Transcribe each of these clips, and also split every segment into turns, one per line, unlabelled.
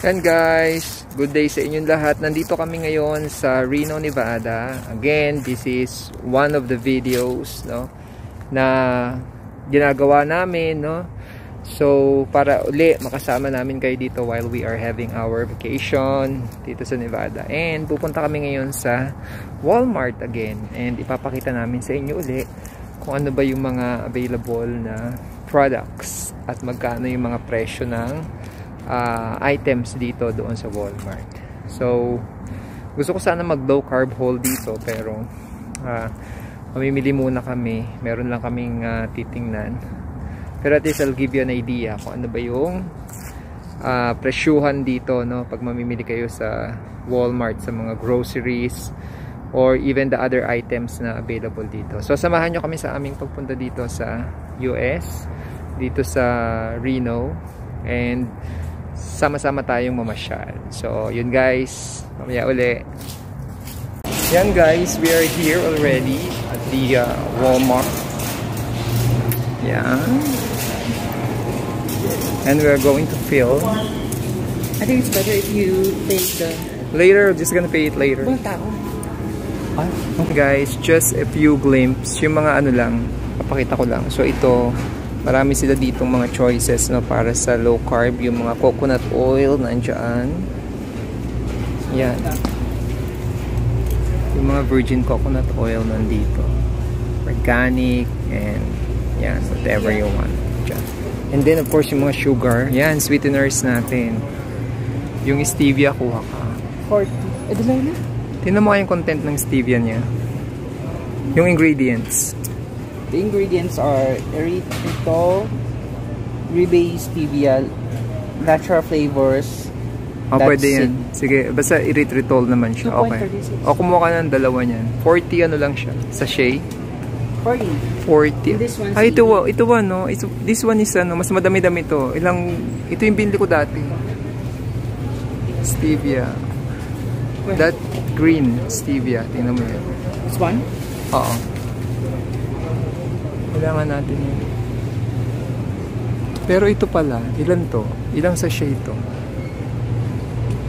Yan guys, good day sa inyong lahat. Nandito kami ngayon sa Reno, Nevada. Again, this is one of the videos, no, na ginagawa namin, no. So, para uli makasama namin kayo dito while we are having our vacation dito sa Nevada. And pupunta kami ngayon sa Walmart again. And ipapakita namin sa inyo uli kung ano ba yung mga available na products at magkano yung mga presyo ng items dito doon sa Walmart. So, gusto ko sana mag low carb haul dito pero mamimili muna kami. Meron lang kaming titingnan. Pero at least I'll give you an idea kung ano ba yung presyuhan dito, no, pag mamimili kayo sa Walmart sa mga groceries or even the other items na available dito. So, samahan nyo kami sa aming pagpunta dito sa US, dito sa Reno, and sama-sama tayong mamasyal. So, yun guys, mamaya uli. Yan guys, we are here already at the Walmart. Yan. And we are going to fill.
I think it's better if you pay the...
Later, just gonna pay it later. Okay guys, just a few glimpses. Yung mga ano lang, papakita ko lang. So ito, marami sila ditong mga choices, no, para sa low carb. Yung mga coconut oil nandiyan. Yan. Yung mga virgin coconut oil nandito. Organic and yan, whatever you want. Diyan. And then of course yung mga sugar. Yan, sweeteners natin. Yung stevia, kuha ka.
40. Dala na?
Tingnan mo yung content ng stevia niya. Yung ingredients.
The ingredients are erythritol, ribeye stevia, natural flavors.
Pwede yan. Sige, basta erythritol naman siya. Okay. O, kumuha ka ng dalawa niyan. 40 ano lang siya. Sachet. 40.
This one,
ito one, no? This one is ano, mas madami-dami to. Ito yung binili ko dati. Stevia. That green stevia. Tingnan mo yan.
This one?
Oo. Kailangan natin yun. Pero ito pala, ilan to? Ilang sachet ito?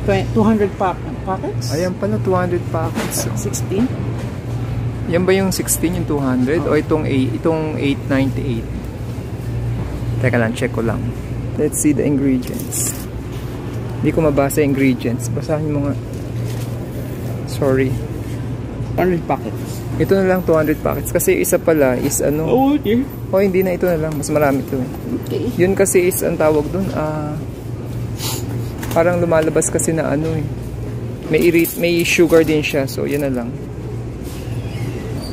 200 packets?
Ayan pala, 200 packets.
16?
Yan ba yung 16, yung 200? O itong 898? Teka lang, check ko lang. Let's see the ingredients. Hindi ko mabasa yung ingredients. Basahin mo nga. Sorry.
200 packets.
Ito na lang 200 packets. Kasi isa pala is ano.
Oh, okay.
O hindi na, ito na lang. Mas marami ito.
Okay.
Yun kasi is ang tawag dun. Parang lumalabas kasi na ano eh. May sugar din siya. So yun na lang.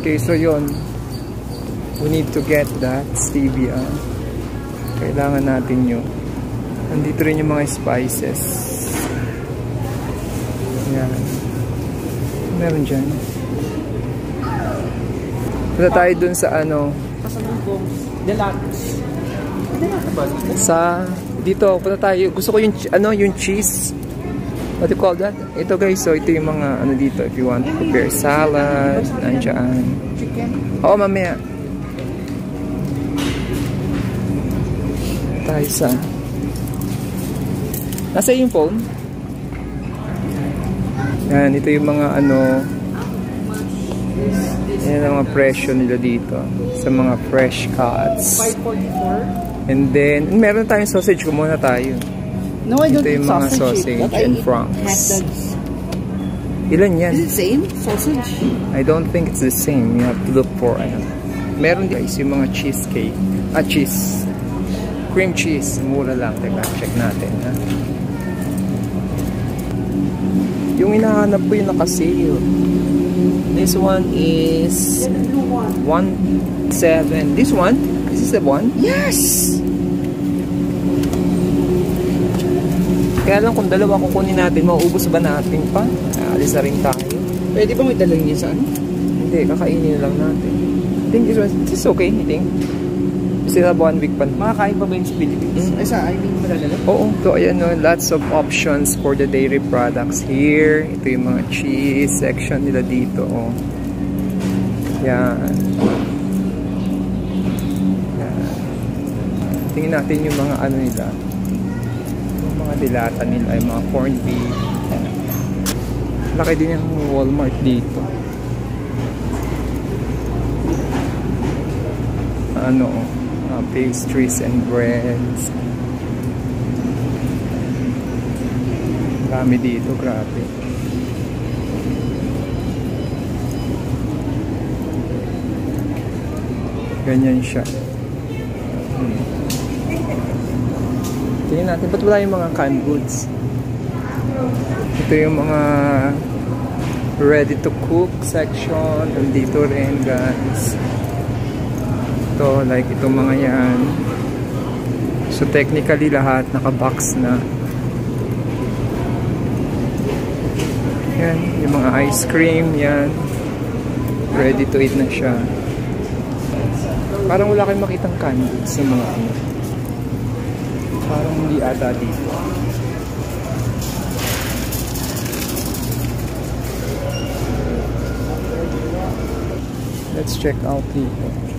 Okay, so yun. We need to get that stevia. Kailangan natin yun. Nandito rin yung mga spices. Yan. Meron dyan. Punta tayo dun sa ano.
Deluxe.
Sa dito, punta tayo. Gusto ko yung ano, yung cheese. What do you call that? Ito guys, so ito yung mga ano dito. If you want to prepare salad, nandiyan.
Chicken?
Oo, mamaya. Tayo sa... Nasa yung phone? Yan, ito yung mga ano... Yan ang mga presyo nila dito. Sa mga fresh cuts.
544?
And then, meron tayong sausage. Kumuha tayo.
No, I don't
ito yung mga sausage and franks. Ilan yan?
Is it same? Sausage?
I don't think it's the same. You have to look for ano. Meron guys yung mga cheesecake. Cheese. Cream cheese. Mura lang. Teka, check natin. Ha? Yung hinahanap ko yung naka-sale. This one is 1.7. This one? Is this the one?
Yes!
Kaya lang kung dalawa kukunin natin, mauubos ba natin pa? Alis na rin tayo.
Pwede ba may dalang niya saan?
Hindi, kakainin lang natin. I think this is okay, I think. Still have 1 week pa.
Makakain pa ba yun sa Philippines? Ay, I mean, madadala?
Oo, so ayan no, lots of options for the dairy products here. Ito yung mga cheese section nila dito. Oh. Yan. Tingnan natin yung mga ano nila. Yung mga Mga dilata nila, yung mga corned beef. Laki din yung Walmart dito. Pastries and breads. Dami dito, grabe. Ganyan siya. Tingnan natin, ba't wala yung mga canned goods? Ito yung mga ready to cook section. Nandito rin, guys. Ito, like itong mga yan. So technically lahat naka-box na. Yan, yung mga ice cream, yan. Ready to eat na siya. Parang wala kayong makitang canned goods sa mga ano. Parang hindi ata dito. Let's check out dito.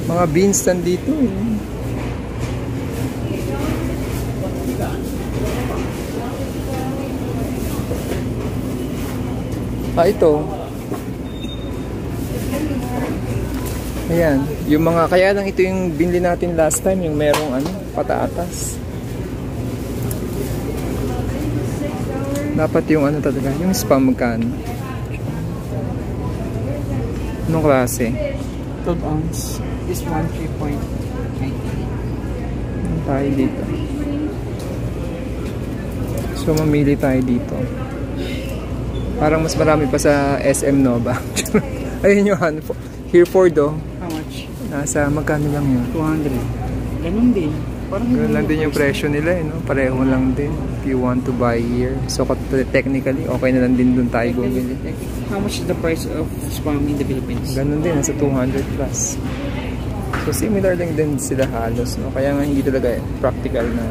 Mga beans nandito eh. Ito. Ayan, yung mga, kaya lang ito yung binili natin last time, yung merong ano, patatas. Dapat yung ano talaga, yung spam magkano. Anong klase?
12 ounce. This one, 3.90.
Tayo dito. So, mamili tayo dito. Parang mas marami pa sa SM Nova. Ayun yung Hereford oh.
How much?
Nasa magkano lang yun?
200. Ganun din. Parang
ganun lang din yung presyo nila eh, no? Pareho lang din if you want to buy here. So technically okay na lang din dun tayo bumili.
How much is the price of spam in the Philippines?
Ganun din, nasa 200 plus. So similar lang din sila halos, no? Kaya nga hindi talaga practical na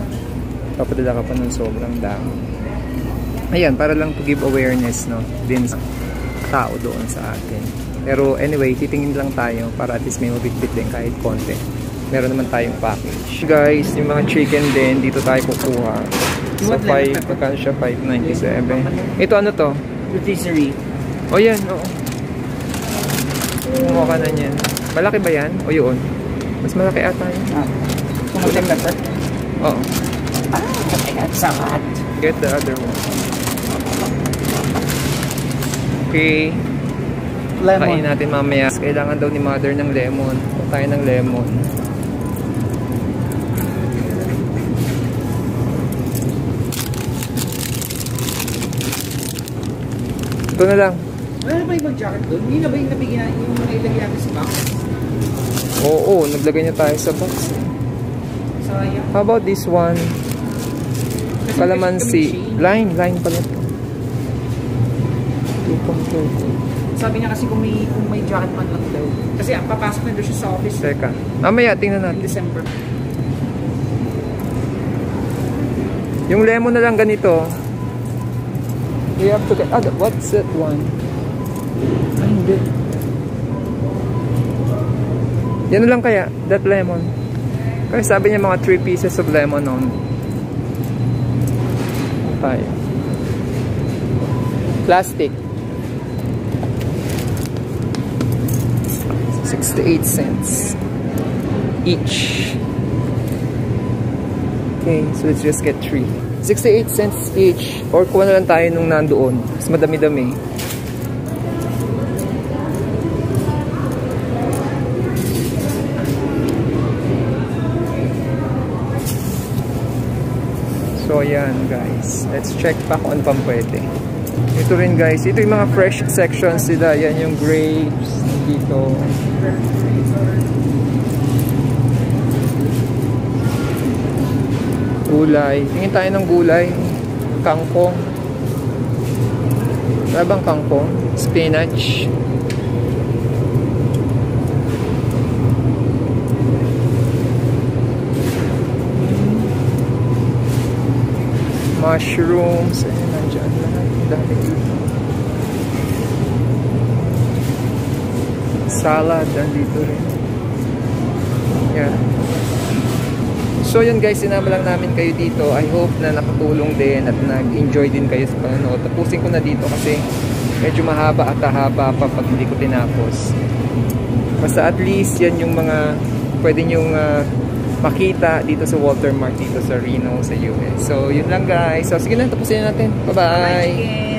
papadala ka pa ng sobrang dami. Ayan, para lang to give awareness, no? Din sa tao doon sa atin. Pero anyway, titingin lang tayo para at least may mabitbit din kahit konti. Meron naman tayong package. Guys, yung mga chicken din, dito tayo kukuha. Sa 5, pagkano siya? 5.97. Ito ano to?
Rotisserie.
O yan, oo. Kumuha ka na yan. Malaki ba yan? O yun? Mas malaki ata yun.
Kumalang pepper?
Oo.
I got some hot.
Get the other one. Okay.
Lemon.
Kain natin mamaya. Kailangan daw ni mother ng lemon. Ito tayo ng lemon. Ito na lang.
Wala na ba yung jacket doon? Hindi na ba yung nabigyan yung nailagay natin sa box?
Oo, naglagay niya tayo sa box.
Sayang.
How about this one? Calamansi. Line pala ito. 2.30.
Sabi niya kasi kung may jacket man lang daw. Kasi papasok na doon siya sa office.
Teka. Mamaya, tingnan
In
natin.
December.
Yung lemon na lang ganito. We have to get... what's that one? Ay, hindi. Yan na lang kaya. That lemon. Kasi sabi niya mga 3 pieces of lemon on. Tayo. Plastic. 68 cents each. Okay, so let's just get 3. 68 cents each. Or kuha na lang tayo nung nandoon. Mas madami-dami. So yan guys. Let's check pa kung ano pang pwede. Ito rin guys. Ito yung mga fresh sections sila. Yan yung grapes. Dito. Gulay. Tingin tayo ng gulay. Kangkong. Wala bang kangkong? Spinach. Mushrooms. Ayan, nandiyan lahat. Dami dito. Salad. Nandito rin. Yan. So yun guys, sinama lang namin kayo dito. I hope na nakatulong din at nag-enjoy din kayo sa panonood. Tapusin ko na dito kasi medyo mahaba at haba pa pag hindi ko tinapos. Basta at least yan yung mga pwede nyong makita dito sa watermark dito sa Reno sa US. So yun lang guys. So sige na, tapusin natin. Bye bye.